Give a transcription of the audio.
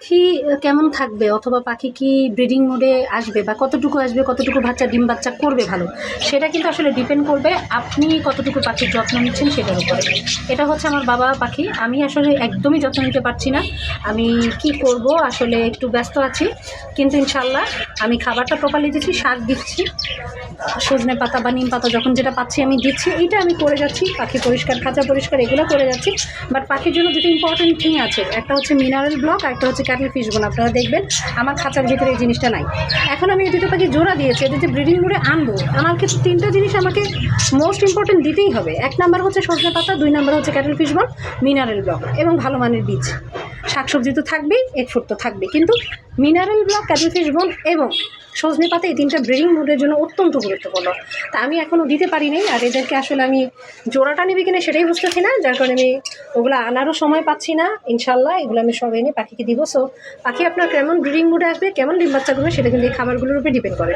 পাখি কেমন থাকবে অথবা পাখি কি ব্রিডিং মোডে আসবে বা কতটুকু আসবে, কতটুকু ডিম বাচ্চা করবে ভালো, সেটা কিন্তু আসলে ডিপেন্ড করবে আপনি কতটুকু পাখির যত্ন নিচ্ছেন সেটার উপরে। এটা হচ্ছে আমার বাবা পাখি, আমি আসলে একদমই যত্ন নিতে পারছি না। আমি কি করব, আসলে একটু ব্যস্ত আছি, কিন্তু ইনশাল্লাহ আমি খাবারটা প্রপারলি দিচ্ছি, শাক দিচ্ছি, সজনে পাতা বা নিম পাতা যখন যেটা পাচ্ছি আমি দিচ্ছি, এইটা আমি করে যাচ্ছি। পাখি পরিষ্কার, খাঁচা পরিষ্কার, এগুলো করে যাচ্ছি। বাট পাখির জন্য দুটো ইম্পর্টেন্ট থিং আছে, একটা হচ্ছে মিনারেল ব্লক আর একটা হচ্ছে ক্যাটল ফিশ বোন। আপনারা দেখবেন আমার খাঁচার ভিতরে এই জিনিসটা নাই। এখন আমি এই দুটো পাখি জোড়া দিয়েছি, এটা যে ব্রিডিং মোডে আনবো, আমার কিন্তু তিনটা জিনিস আমাকে মোস্ট ইম্পর্টেন্ট দিতেই হবে। এক নাম্বার হচ্ছে সজনে পাতা, দুই নাম্বার হচ্ছে ক্যাটল ফিশ বোন, মিনারেল ব্লক এবং ভালো মানের বীজ। শাকসবজি তো থাকবেই, এগ ফ্রুট তো থাকবেই, কিন্তু মিনারেল ব্লক, ক্যাটল ফিশ বোন এবং সজনে পাতা, এই তিনটা ব্রিডিং মোডের জন্য অত্যন্ত গুরুত্বপূর্ণ। তা আমি এখনও দিতে পারিনি, আর এদেরকে আসলে আমি জোড়াটা নেবে কিনা সেটাই বুঝতেছি না, যার কারণে আমি ওগুলো আনারও সময় পাচ্ছি না। ইনশাল্লাহ এগুলো আমি সব এনে পাখিকে দিব। সো পাখি আপনার কেমন ব্রিডিং মোডে আসবে, কেমন ডিম বাচ্চা করবে, সেটা কিন্তু এই খাবারগুলোর উপরে ডিপেন্ড করে।